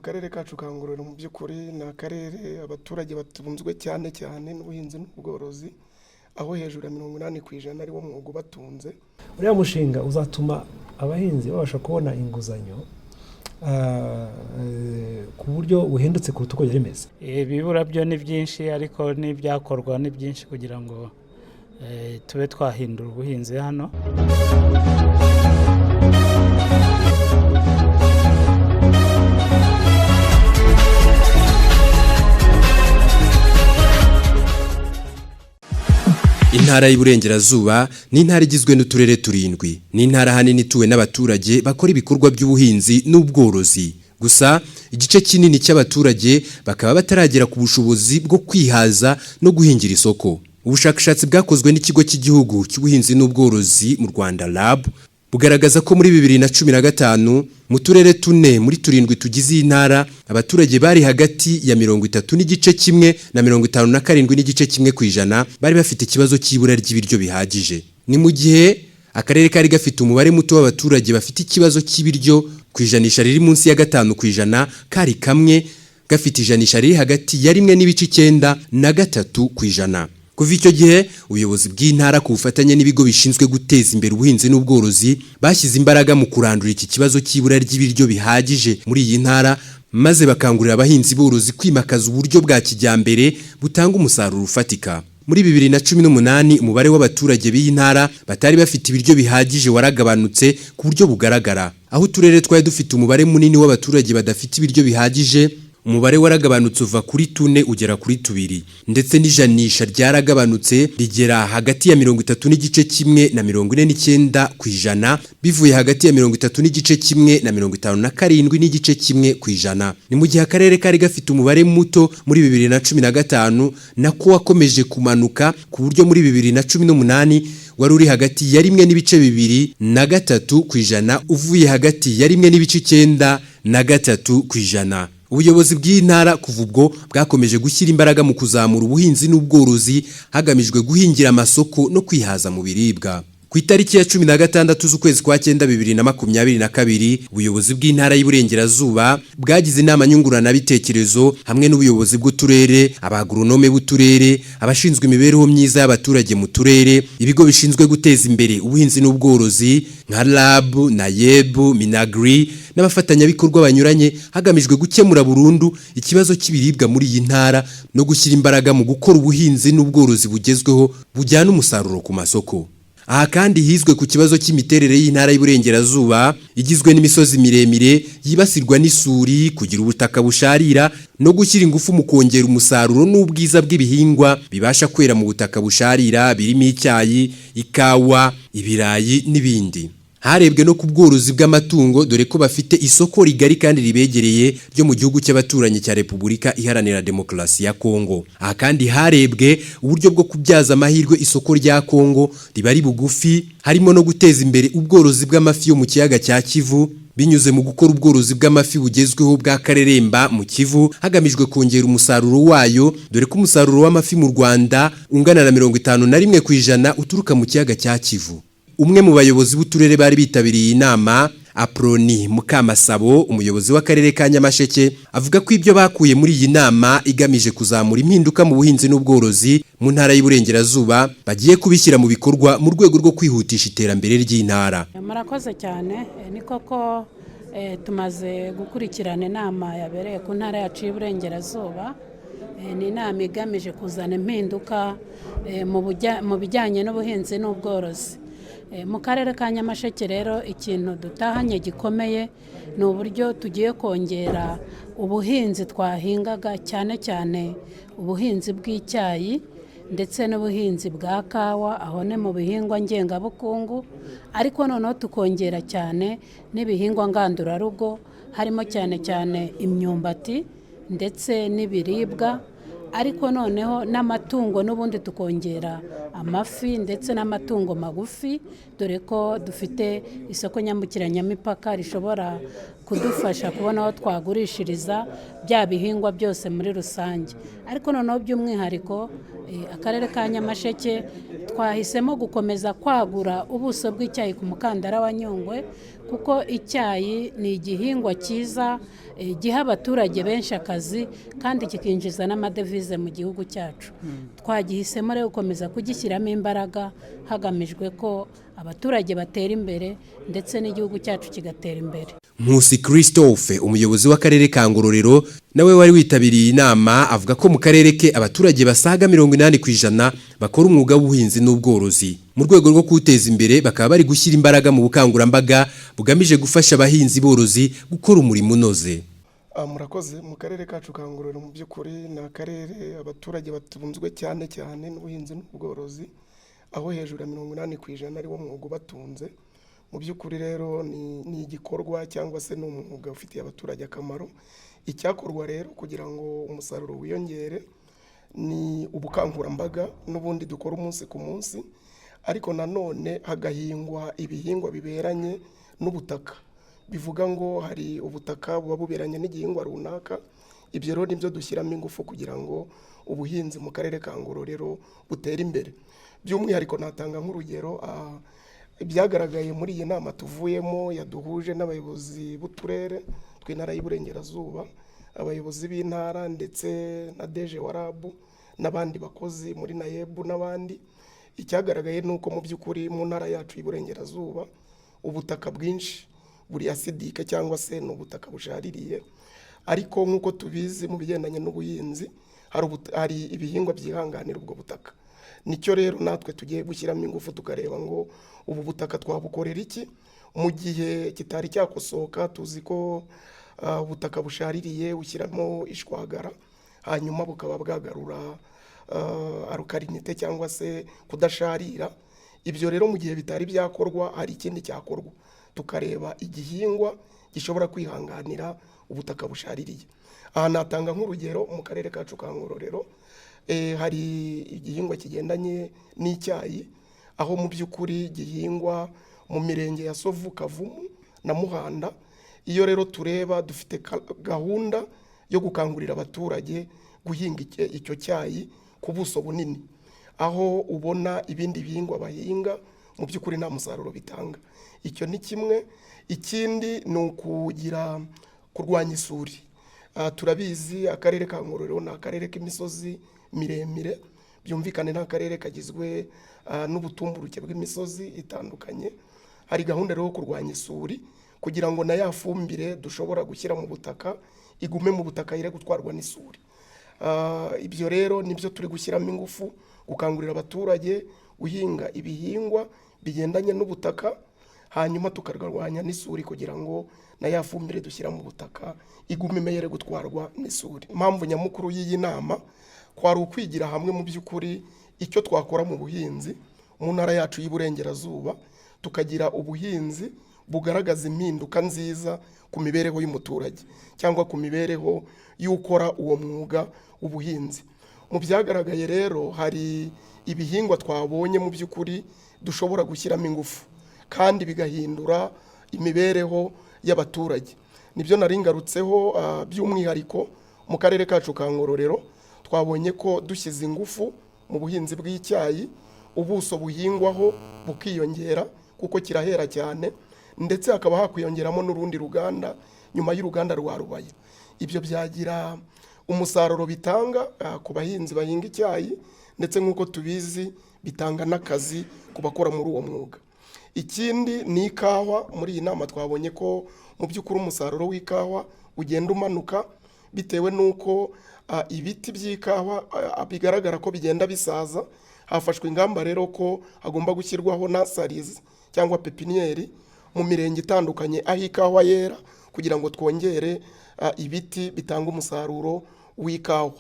karere kacu ka Ngororero mu by'ukuri ni akarere abaturage batunzwe cyane n'ubuhinzi n'ubworozi, aho hejuru ya 80% ari wo mwuga ubatunze. Uriya mushinga uzatuma abahinzi babasha kubona inguzanyo ku buryo buhendutse kuruta uko rimeze. Ibibura byo ni byinshi ariko n'ibyakorwa ni byinshi kugira ngo tube twahindura ubuhinzi hano. Intara y'Iburengerazuba ni intara igizwe n'uturere 7. Ni intara ahanini ituwe n'abaturage bakora ibikorwa by'ubuhinzi n'ubworozi. Gusa igice kinini cy'abaturage bakaba bataragera ku bushobozi bwo kwihaza no guhingira isoko. Ubushakashatsi bwakozwe n'ikigo cy'igihugu cy'ubuhinzi n'ubworozi mu Rwanda RAB bugaragaza ko muri 2015 mu turere 4 muri 7 tugize intara abaturage bari hagati ya 30 n'igice kimwe na 57 n'igice kimwe kwijana bari bafite ikibazo cy'ibura ry'ibiryo bihagije. Ni mu gihe akarere kari gafite umubare muto w'abaturage bafite ikibazo cy'ibiryo kwijanisha riri munsi ya 5 kwijana, kari kamwe gafite ijanisha riri hagati ya 1.9 na 3 kwijana. Kuva icyo gihe ubuyobozi bw'intara ku bufatanye n'ibigo bishinzwe guteza imbere ubuhinzi n'ubworozi bashyize imbaraga mu kurandura iki kibazo cy'ibura ry'ibiryo bihagije muri iyi ntara, maze bakangurira abahinzi borozi kwimakaza uburyo bwa kijyambere butanga umusaruro ufatika. Muri 2018 umubare w'abaturage b'iyi ntara batari bafite ibiryo bihagije waragabanutse ku buryo bugaragara, aho turere twari dufite umubare munini w'abaturage badafite ibiryo bihagije. Umubare waragabanutse uva kuri 4 ugera kuri 2, ndetse n'ijanisha ryaragabanutse rigera hagati ya 30 n'igice kimwe na 49 kwijana, bivuye hagati ya 30 n'igice kimwe na 57 n'igice kimwe kwijana. Ni mu gihe akarere kari gafite umubare muto muri 2015 nako wakomeje kumanuka ku buryo muri 2018 wari uri hagati ya 1.2 na 3 kwijana, uvuye hagati ya 1.9 na 3 kwijana. Ubuyobozi bw'intara kuva ubwo bwakomeje gushyira imbaraga mu kuzamura ubuhinzi n'ubworozi hagamijwe guhingira amasoko no kwihaza mu biribwa. Ku itariki ya 16 z'ukwezi kwa 9 2022 ubuyobozi bw'intara y'Iburengerazuba bwagize inama nyungurana bitekerezo hamwe n'ubuyobozi bw'uturere, abagronome b'uturere, abashinzwe imibereho myiza y'abaturage mu turere, ibigo bishinzwe guteza imbere ubuhinzi n'ubworozi nka RAB, NAYEB, Minagri n'abafatanyabikorwa banyuranye hagamijwe gukemura burundu ikibazo cy'ibiribwa muri iyi ntara no gushyira imbaraga mu gukora ubuhinzi n'ubworozi bugezweho bujyana umusaruro ku masoko. Aha kandi hizwe ku kibazo cy'imiterere y'intara y'Iburengerazuba igizwe n'imisozi miremire yibasirwa n'isuri, kugira ubutaka busharira no gushyira ingufu mu kongera umusaruro n'ubwiza bw'ibihingwa bibasha kwera mu butaka busharira birimo icyayi, ikawa, ibirayi n'ibindi. Harebwe no ku bworozi bw'amatungo dore ko bafite isoko rigari kandi ribegereye ryo mu gihugu cy'abaturanyi cya Repubulika Iharanira Demokarasi ya Kongo. Aha kandi harebwe uburyo bwo kubyaza amahirwe isoko rya Kongo ribari bugufi, harimo no guteza imbere ubworozi bw'amafi yo mu kiyaga cya Kivu binyuze mu gukora ubworozi bw'amafi bugezweho bwa kareremba mu Kivu hagamijwe kongera umusaruro wayo, dore ko umusaruro w'amafi mu Rwanda ungana na 51% uturuka mu kiyaga cya Kivu. Umwe mu bayobozi b'uturere bari bitabiriye inama, Aproni Mukamasabo, umuyobozi w'akarere ka Nyamasheke, avuga ko ibyo bakuye muri iyi nama igamije kuzamura impinduka mu buhinzi n'ubworozi mu ntara y'Iburengerazuba bagiye kubishyira mu bikorwa mu rwego rwo kwihutisha iterambere ry'intara. Murakoze cyane, ni koko tumaze gukurikirana inama yabereye ku ntara yacu y'Iburengerazuba. Ni inama igamije kuzana impinduka mu bijyanye n'ubuhinzi n'ubworozi. Mu karere ka Nyamasheke rero ikintu dutahanye gikomeye ni uburyo tugiye kongera ubuhinzi twahingaga, cyane cyane ubuhinzi bw'icyayi ndetse n'ubuhinzi bwa kawa, aho ne mu bihingwa ngengabukungu, ariko noneho tukongera cyane n'ibihingwa ngandurarugo harimo cyane cyane imyumbati ndetse n'ibiribwa, ariko noneho n'amatungo n'ubundi tukongera amafi ndetse n'amatungo magufi, dore ko dufite isoko nyambukiranyamipaka rishobora kudufasha kubona aho twagurishiriza bya bihingwa byose muri rusange. Ariko noneho by'umwihariko akarere ka Nyamasheke twahisemo gukomeza kwagura ubuso bw'icyayi ku mukandara wa Nyungwe, kuko icyayi ni igihingwa cyiza giha abaturage benshi akazi kandi kikinjiza n'amadevize mu gihugu cyacu. Twagihisemo rero gukomeza kugishyiramo imbaraga hagamijwe ko abaturage batera imbere ndetse n'igihugu cyacu kigatera imbere. Nkusi Christophe, umuyobozi w'akarere ka Ngororero, nawe wari witabiriye inama, avuga ko mu karere ke abaturage basaga 80% bakora umwuga w'ubuhinzi n'ubworozi. Mu rwego rwo kuwuteza imbere bakaba bari gushyira imbaraga mu bukangurambaga bugamije gufasha abahinzi borozi gukora umurimo unoze. Murakoze. Mu karere kacu ka Ngororero mu by'ukuri ni akarere abaturage batunzwe cyane cyane n'ubuhinzi n'ubworozi, aho hejuru ya 80% ari wo mwuga ubatunze. Mu by'ukuri rero ni igikorwa cyangwa se ni umwuga ufitiye abaturage akamaro. Icyakorwa rero kugira ngo umusaruro wiyongere ni ubukangurambaga n'ubundi dukora umunsi ku munsi, ariko nanone hagahingwa ibihingwa biberanye n'ubutaka. Bivuga ngo hari ubutaka buba buberanye n'igihingwa runaka. Ibyo rero nibyo dushyiramo ingufu kugira ngo ubuhinzi mu karere ka Ngororero butere imbere. By'umwihariko natanga nk'urugero ibyagaragaye muri iyi nama tuvuyemo yaduhuje n'abayobozi b'uturere tw'intara y'Iburengerazuba, abayobozi b'intara ndetse na DG wa RAB n'abandi bakozi muri NAEB n'abandi. Icyagaragaye nuko mu by'ukuri mu ntara yacu y'Iburengerazuba ubutaka bwinshi buri acidike cyangwa se n'ubutaka bushaririye, ariko nk'uko tubizi mu bigendanye n'ubuhinzi hari ibihingwa byihanganira ubwo butaka. Nicyo rero natwe tugiye gushyiramo ingufu tukareba ngo ubu butaka twabukorera iki mu gihe kitari cyakosoka. Tuzi ko ubutaka bushaririye ushyiramo ishwagara hanyuma bukaba bwagarura arukarinite cyangwa se kudasharira. Ibyo rero mu gihe bitari byakorwa hari ikindi cyakorwa, tukareba igihingwa gishobora kwihanganira ubutaka bushaririye. Aha natanga nk'urugero mu karere kacu ka Ngororero hari igihingwa kigendanye n'icyayi, aho mu by'ukuri gihingwa mu mirenge ya Sovu, Kavumu na Muhanda. Iyo rero tureba dufite gahunda yo gukangurira abaturage guhinga icyo cyayi ku buso bunini, aho ubona ibindi bihingwa bahinga mu by'ukuri nta musaruro bitanga. Icyo ni kimwe. Ikindi ni kurwanya isuri. Turabizi akarere ka Ngororero ni akarere k'imisozi miremire, byumvikane nta karere kagizwe n'ubutumburuke bw'imisozi itandukanye. Hari gahunda rero yo kurwanya isuri kugira ngo na ya fumbire dushobora gushyira mu butaka igume mu butaka ire gutwarwa n'isuri. Ibyo rero nibyo turi gushyiramo ingufu, gukangurira abaturage guhinga ibihingwa bigendanye n'ubutaka, hanyuma tukarwanya n'isuri kugira ngo na ya fumbire dushyira mu butaka igume imeyere gutwarwa n'isuri. Impamvu nyamukuru y'iyi nama kwari ukwigira hamwe mu by'ukuri icyo twakora mu buhinzi mu ntara yacu y'Iburengerazuba, tukagira ubuhinzi bugaragaza impinduka nziza ku mibereho y'umuturage cyangwa ku mibereho y'ukora uwo mwuga w'ubuhinzi. Mu byagaragaye rero hari ibihingwa twabonye mu by'ukuri dushobora gushyiramo ingufu kandi bigahindura imibereho y'abaturage. Nibyo naringarutseho by'umwihariko mu karere kacu ka Ngororero twabonye ko dushyize ingufu mu buhinzi bw'icyayi, ubuso buhingwaho bukiyongera kuko kirahera cyane, ndetse hakaba hakwiyongeramo n'urundi ruganda nyuma y'uruganda rwa Rubaya. Ibyo byagira umusaruro bitanga ku bahinzi bahinga icyayi, ndetse nk'uko tubizi bitanga n'akazi ku bakora muri uwo mwuga. Ikindi ni ikawa. Muri iyi nama twabonye ko mu by'ukuri umusaruro w'ikawa ugenda umanuka bitewe n'uko ibiti by'ikawa bigaragara ko bigenda bisaza. Hafashwe ingamba rero ko hagomba gushyirwaho nasarizi cyangwa pepiniyeri mu mirenge itandukanye aho ikawa yera kugira ngo twongere ibiti bitanga umusaruro w'ikawa.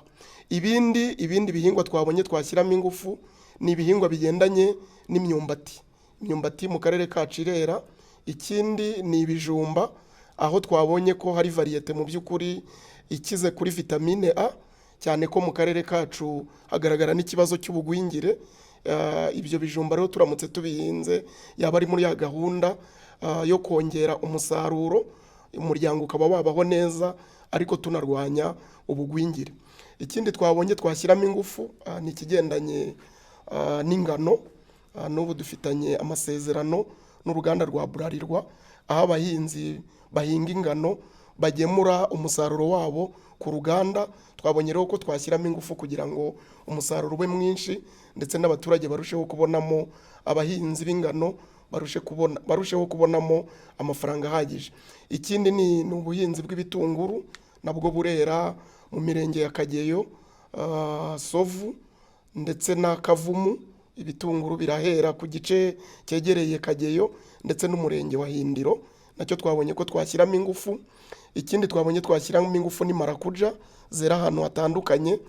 Ibindi bihingwa twabonye twashyiramo ingufu ni ibihingwa bigendanye n'imyumbati. Imyumbati mu karere kacu irera. Ikindi ni ibijumba, aho twabonye ko hari variyete mu by'ukuri ikize kuri vitamine A, cyane ko mu karere kacu hagaragara n'ikibazo cy'ubugwingire. Ibyo bijumba rero turamutse tubihinze yaba ari muri ya gahunda yo kongera umusaruro, umuryango ukaba wabaho neza ariko tunarwanya ubugwingire. Ikindi twabonye twashyiramo ingufu ni ikigendanye n'ingano. N'ubu dufitanye amasezerano n'uruganda rwa Burarirwa, aho abahinzi bahinga ingano bagemura umusaruro wabo ku ruganda. Twabonye rero ko twashyiramo ingufu kugira ngo umusaruro ube mwinshi ndetse n'abaturage barusheho kubonamo, abahinzi b'ingano barusheho kubonamo amafaranga ahagije. Ikindi ni ubuhinzi bw'ibitunguru, nabwo burera mu mirenge ya Kageyo, Sovu ndetse na Kavumu. Ibitunguru birahera ku gice cyegereye Kageyo ndetse n'umurenge wa Hindiro, nacyo twabonye ko twashyiramo ingufu. Ikindi twabonye twashyiramo ingufu ni marakuja, zera ahantu hatandukanye,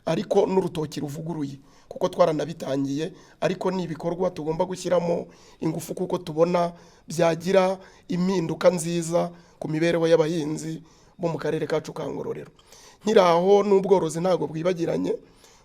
ariko n'urutoki ruvuguruye kuko twaranabitangiye, ariko ni ibikorwa tugomba gushyiramo ingufu kuko tubona byagira impinduka nziza ku mibereho y'abahinzi bo mu karere kacu ka Ngororero. Nkiraho n'ubworozi ntabwo bwibagiranye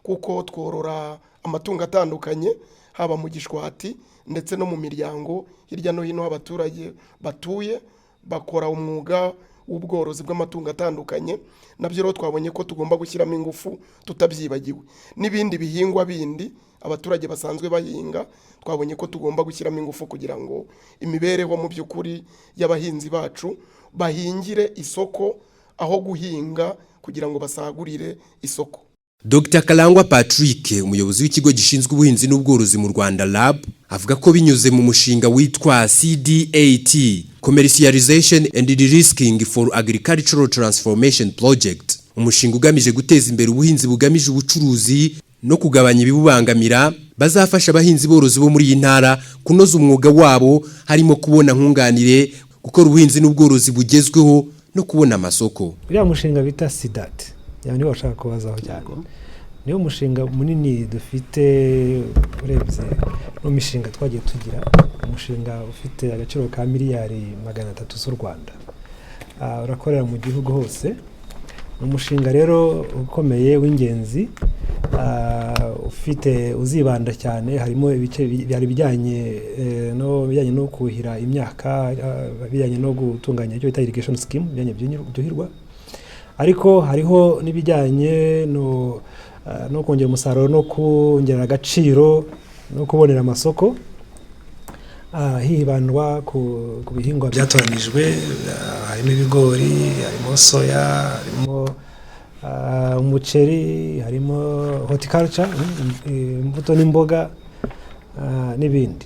kuko tworora amatungo atandukanye, haba mu gishwati ndetse no mu miryango hirya no hino abaturage batuye bakora umwuga w'ubworozi bw'amatungo atandukanye. Nabyo rero twabonye ko tugomba gushyiramo ingufu tutabyibagiwe. N'ibindi bihingwa bindi abaturage basanzwe bahinga, twabonye ko tugomba gushyiramo ingufu kugira ngo imibereho mu by'ukuri y'abahinzi bacu bahingire isoko aho guhinga kugira ngo basagurire isoko. Dr. Kalangwa Patrick, umuyobozi w'ikigo gishinzwe ubuhinzi n'ubworozi mu Rwanda RAB, avuga ko binyuze mu mushinga witwa CDAT, Commercialization and De-risking for Agricultural Transformation Project, umushinga ugamije guteza imbere ubuhinzi bugamije ubucuruzi no kugabanya ibibubangamira, bazafasha abahinzi borozi bo muri iyi ntara kunoza umwuga wabo, harimo kubona nkunganire, gukora ubuhinzi n'ubworozi bugezweho no kubona amasoko. Uriya mushinga bita CDAT, yani bashaka kubazaho cyane, niyo mushinga munini dufite urebye no mishinga twagiye tugira. Umushinga ufite agaciro ka miliyari 300 z'u Rwanda, urakorera mu gihugu hose. Umushinga rero ukomeye w'ingenzi, ufite uzibanda cyane, harimo ibice byari bijyanye no kuhira imyaka, bijyanye no gutunganya icyo bita irrigation scheme, bijyanye byuhirwa, ariko hariho n'ibijyanye no kongera umusaruro no kongera agaciro no kubonera amasoko, hibandwa ku bihingwa byatoranijwe. Harimo ibigori, harimo soya, harimo umuceri, harimo horticulture, imbuto n'imboga n'ibindi.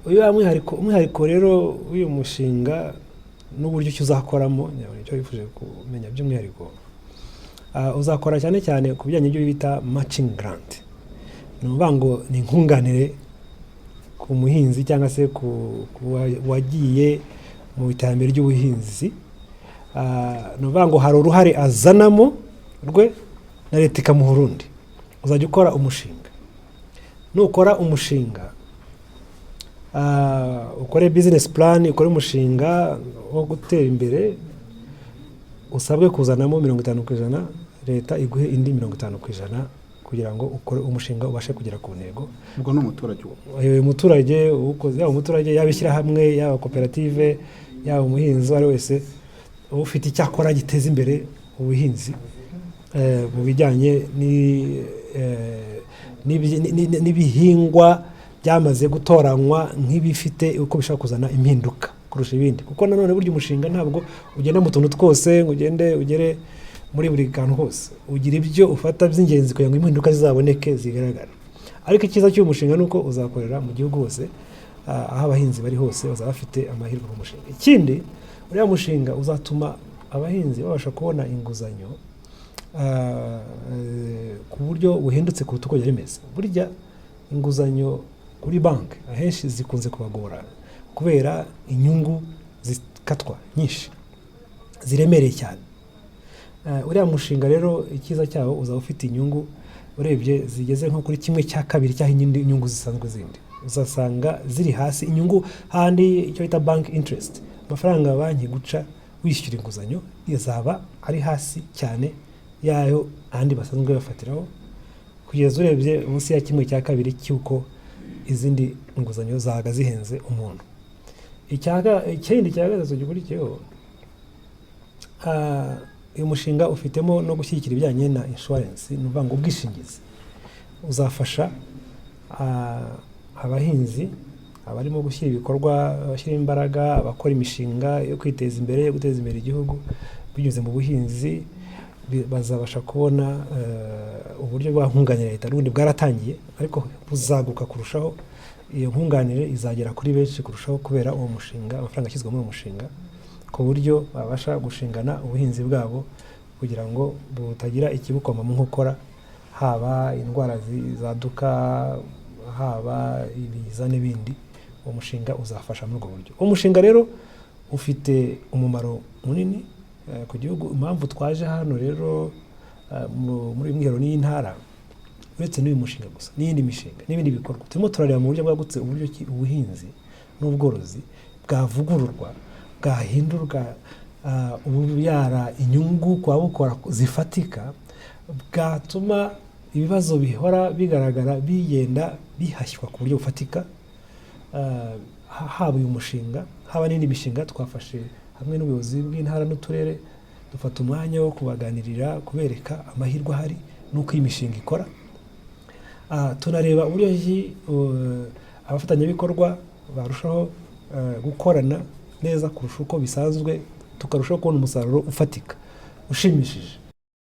Uyu umwihariko rero w'uyu mushinga n'uburyo uzakoramo, nicyo yifuje kumenya by'umwihariko. Uzakora cyane cyane ku bijyanye n'ibyo bita matching grant. Ni ukuvuga ngo ni nkunganire ku muhinzi cyangwa se ku wagiye mu iterambere ry'ubuhinzi. Ni ukuvuga ngo hari uruhare azanamo rwe na leta ikamuha urundi. Uzajya ukora umushinga, nukora umushinga ukore business plan, ukore umushinga wo gutera imbere, usabwe kuzanamo 50%, leta iguhe indi 50% kugira ngo ukore umushinga ubashe kugera ku ntego. Ubwo n'umuturage umuturage ukoze, yaba umuturage yabishyira hamwe, yaba koperative, yaba umuhinzi ari wese ufite icyakora giteza imbere ubuhinzi mu bijyanye n'ibihingwa byamaze gutoranywa nk'ibifite uko bishaka kuzana impinduka kurusha ibindi. Kuko nanone burya umushinga ntabwo ugenda mu tuntu twose ngo ugere muri buri kantu hose. Ugira ibyo ufata by'ingenzi kugira ngo impinduka zizaboneke zigaragara. Ariko icyiza cy'uyu mushinga nuko uzakorera mu gihugu hose, aho abahinzi bari hose bazaba bafite amahirwe ku mushinga. Ikindi, uriya mushinga uzatuma abahinzi babasha kubona inguzanyo ku buryo buhendutse kuruta uko rimeze. Burya inguzanyo kuri banki ahenshi zikunze kubagora kubera inyungu zikatwa nyinshi ziremereye cyane. Uriya mushinga rero icyiza cyawo uzaba ufite inyungu urebye zigeze nko kuri 1/2 cy'aho inyungu zisanzwe zindi. Uzasanga ziri hasi inyungu handi icyo bita bank interest, amafaranga banki guca wishyura inguzanyo yazaba ari hasi cyane yayo ahandi basanzwe bafatiraho, kugeza urebye munsi ya 1/2 cy'uko izindi inguzanyo zaga zihenze umuntu. Ikindi cya gatatu gikurikiyeho, uyu mushinga ufitemo no gushyigikira ibijyanye na insurance, ni ukuvuga ngo ubwishingizi. Uzafasha abahinzi abarimo gushyira ibikorwa, bashyira imbaraga, bakora imishinga yo kwiteza imbere, yo guteza imbere igihugu binyuze mu buhinzi, bazabasha kubona uburyo bwa nkunganire leta n'ubundi bwaratangiye ariko buzaguka kurushaho. Iyo nkunganire izagera kuri benshi kurushaho kubera uwo mushinga, amafaranga ashyizwe muri uwo mushinga, ku buryo babasha gushingana ubuhinzi bwabo kugira ngo butagira ikibukoma mu nkokora, haba indwara zaduka, haba ibiza n'ibindi. Uwo mushinga uzafasha muri ubwo buryo. Uwo mushinga rero ufite umumaro munini ku gihugu. Impamvu twaje hano rero muri mwihero n'intara, uretse n'uyu mushinga gusa n'iyindi mishinga n'ibindi bikorwa, turimo turareba mu buryo bwagutse uburyo ubuhinzi n'ubworozi bwavugururwa, bwahindurwa ububyara inyungu kwa bukora zifatika, bwatuma ibibazo bihora bigaragara bigenda bihashywa ku buryo bufatika. Haba uyu mushinga, haba n'indi mishinga twafashe hamwe n'ubuyobozi bw'intara n'uturere, dufata umwanya wo kubaganirira, kubereka amahirwe ahari n'uko iyi mishinga ikora. Tunareba uburyo abafatanyabikorwa barushaho gukorana neza kurusha uko bisanzwe, tukarushaho kubona umusaruro ufatika ushimishije.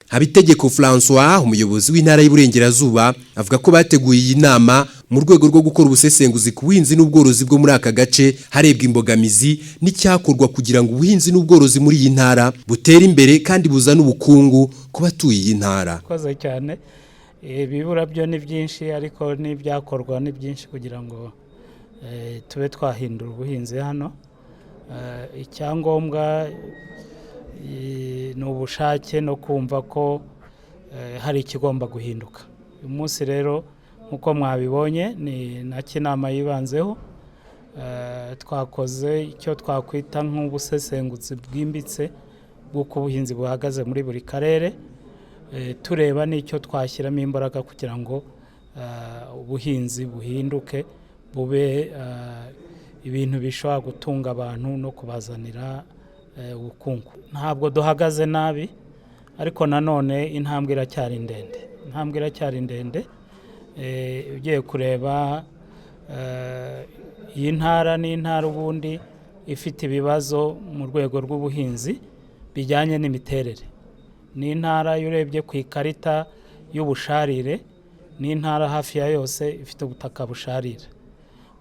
Habitegeko François, umuyobozi w'intara y'Iburengerazuba, avuga ko bateguye iyi nama mu rwego rwo gukora ubusesenguzi ku buhinzi n'ubworozi bwo muri aka gace, harebwa imbogamizi n'icyakorwa kugira ngo ubuhinzi n'ubworozi muri iyi ntara butere imbere kandi buzane ubukungu ku batuye iyi ntara. Koze cyane, ibibura byo ni byinshi ariko n'ibyakorwa ni byinshi kugira ngo tube twahindura ubuhinzi hano. Icyangombwa ni ubushake no kumva ko hari ikigomba guhinduka. Uyu munsi rero nk'uko mwabibonye ni nacyo inama yibanzeho. Twakoze icyo twakwita nk'ubusesenguzi bwimbitse bw'uko ubuhinzi buhagaze muri buri karere, tureba n'icyo twashyiramo imbaraga kugira ngo ubuhinzi buhinduke bube ibintu bishobora gutunga abantu no kubazanira ubukungu. Ntabwo duhagaze nabi ariko nanone intambwe iracyari ndende. Ugiye kureba iyi ntara n'intara ubundi ifite ibibazo mu rwego rw'ubuhinzi bijyanye n'imiterere. Ni intara urebye ku ikarita y'ubusharire, ni intara hafi ya yose ifite ubutaka busharira.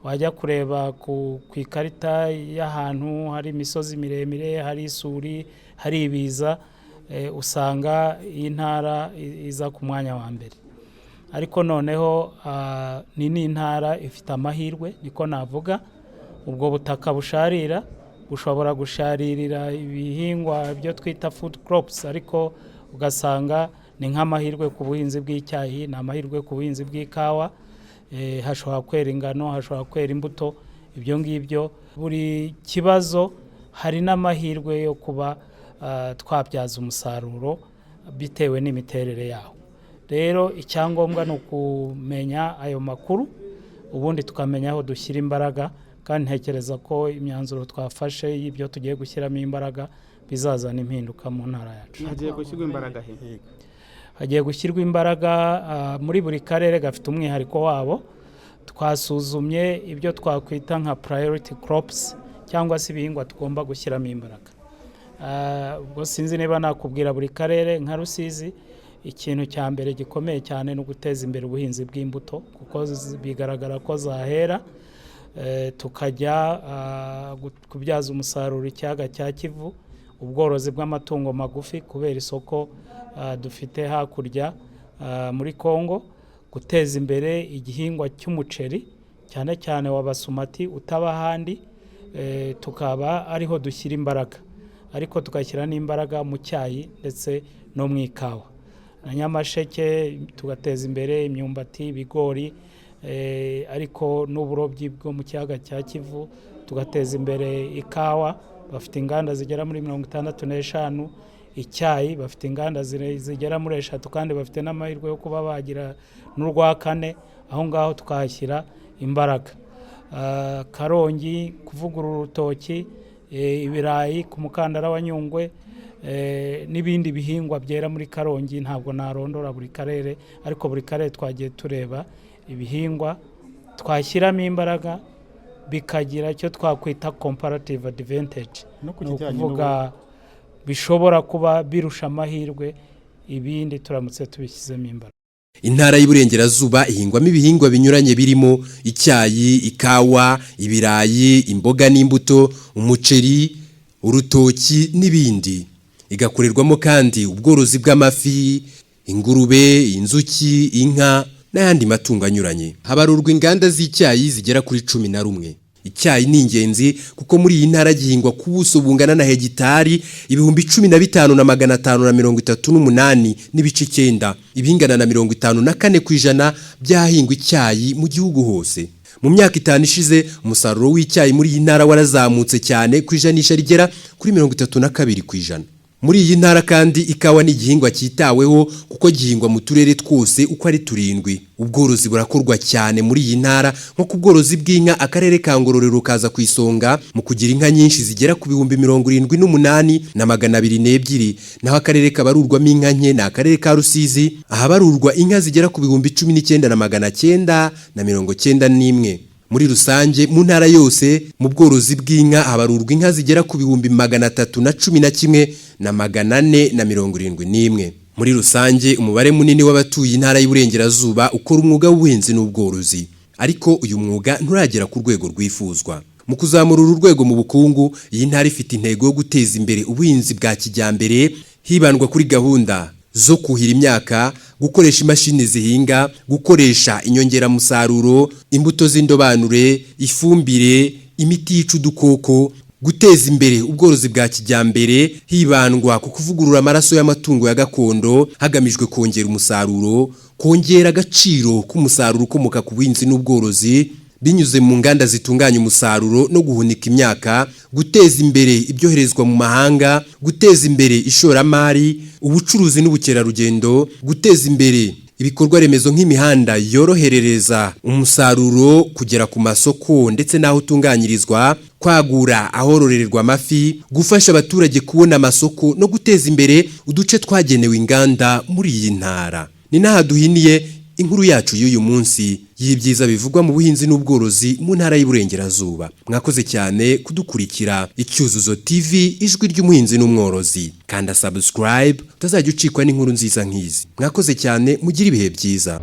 Wajya kureba ku ikarita y'ahantu hari imisozi miremire, hari isuri, hari ibiza, usanga iyi ntara iza ku mwanya wa mbere. Ariko noneho ni n'intara ifite amahirwe, niko navuga. Ubwo butaka busharira bushobora gusharirira ibihingwa byo twita food crops, ariko ugasanga ni nk'amahirwe ku buhinzi bw'icyayi, ni amahirwe ku buhinzi bw'ikawa. Hashobora kwera ingano, hashobora kwera imbuto. Ibyo ngibyo buri kibazo hari n'amahirwe yo kuba twabyaza umusaruro bitewe n'imiterere yaho. Rero icyangombwa ni ukumenya ayo makuru, ubundi tukamenya aho dushyira imbaraga, kandi ntekereza ko imyanzuro twafashe y'ibyo tugiye gushyiramo imbaraga bizazana impinduka mu ntara yacu. Hagiye gushyirwa imbaraga he? Hagiye gushyirwa imbaraga muri buri karere gafite umwihariko wabo. Twasuzumye ibyo twakwita nka priority crops cyangwa se ibihingwa tugomba gushyiramo imbaraga. Ubwo sinzi niba nakubwira buri karere. Nka Rusizi, ikintu cya mbere gikomeye cyane no guteza imbere ubuhinzi bw'imbuto, kuko bigaragara ko zahera. Tukajya kubyaza umusaruro ikiyaga cya Kivu, ubworozi bw'amatungo magufi kubera isoko dufite hakurya muri Kongo, guteza imbere igihingwa cy'umuceri cyane cyane w'abasumati utaba ahandi, tukaba ariho dushyira imbaraga, ariko tugashyira n'imbaraga mu cyayi ndetse no mu ikawa na Nyamasheke, tugateza imbere imyumbati, ibigori, ariko n'uburobyi bwo mu kiyaga cya Kivu, tugateza imbere ikawa. Bafite inganda zigera muri 65, icyayi bafite inganda zigera muri 3, kandi bafite n'amahirwe yo kuba bagira n'urwa 4. Aho ngaho tukahashyira imbaraga. Karongi kuvugurura urutoki, ibirayi ku mukandara wa Nyungwe, n'ibindi bihingwa byera muri Karongi. Ntabwo narondora buri karere, ariko buri karere twagiye tureba ibihingwa twashyiramo imbaraga bikagira icyo twakwita comparative advantage, No ku ni kijyanye ukuvuga bishobora kuba birusha amahirwe ibindi turamutse tubishyizemo imbaraga. Intara y'Iburengerazuba ihingwamo ibihingwa binyuranye birimo icyayi, ikawa, ibirayi, imboga n'imbuto, umuceri, urutoki n'ibindi. Igakorerwamo kandi ubworozi bw'amafi, ingurube, inzuki, inka n'ayandi matungo anyuranye. Habarurwa inganda z'icyayi zigera kuri 11. Icyayi ni ingenzi kuko muri iyi ntara gihingwa ku buso bungana na hegitari 15,538 n'ibice 9, ibingana na 54% byahingwa icyayi mu gihugu hose. Mu myaka 5 ishize umusaruro w'icyayi muri iyi ntara warazamutse cyane ku ijanisha rigera kuri 32%. Muri iyi ntara kandi ikawa ni igihingwa cyitaweho kuko gihingwa mu turere twose uko ari 7. Ubworozi burakorwa cyane muri iyi ntara nko ku bworozi bw'inka, akarere ka Ngororero kaza ku isonga mu kugira inka nyinshi zigera ku 78,202, naho akarere kabarurwamo inka nke na akarere ka Rusizi, ahabarurwa inka zigera ku 19,991. Muri rusange mu ntara yose mu bworozi bw'inka habarurwa inka zigera ku 311,471. Muri rusange umubare munini w'abatuye intara y'Iburengerazuba ukora umwuga w'ubuhinzi n'ubworozi, ariko uyu mwuga nturagera ku rwego rwifuzwa. Mu kuzamura uru rwego mu bukungu, iyi ntara ifite intego yo guteza imbere ubuhinzi bwa kijyambere hibandwa kuri gahunda zo kuhira imyaka, gukoresha imashini zihinga, gukoresha inyongeramusaruro, imbuto z'indobanure, ifumbire, imiti yica udukoko, guteza imbere ubworozi bwa kijyambere hibandwa ku kuvugurura amaraso y'amatungo ya gakondo hagamijwe kongera umusaruro, kongera agaciro k'umusaruro ukomoka ku buhinzi n'ubworozi binyuze mu nganda zitunganya umusaruro no guhunika imyaka, guteza imbere ibyoherezwa mu mahanga, guteza imbere ishoramari, ubucuruzi n'ubukerarugendo, guteza imbere ibikorwa remezo nk'imihanda yoroherereza umusaruro kugera ku masoko ndetse n'aho utunganyirizwa, kwagura ahororerwa amafi, gufasha abaturage kubona amasoko no guteza imbere uduce twagenewe inganda muri iyi ntara. Ni naha duhiniye inkuru yacu y'uyu munsi y'ibyiza bivugwa mu buhinzi n'ubworozi mu ntara y'Iburengerazuba. Mwakoze cyane kudukurikira. Icyuzuzo TV, ijwi ry'umuhinzi n'umworozi. Kanda subscribe utazajya ucikwa n'inkuru nziza nk'izi. Mwakoze cyane, mugira ibihe byiza.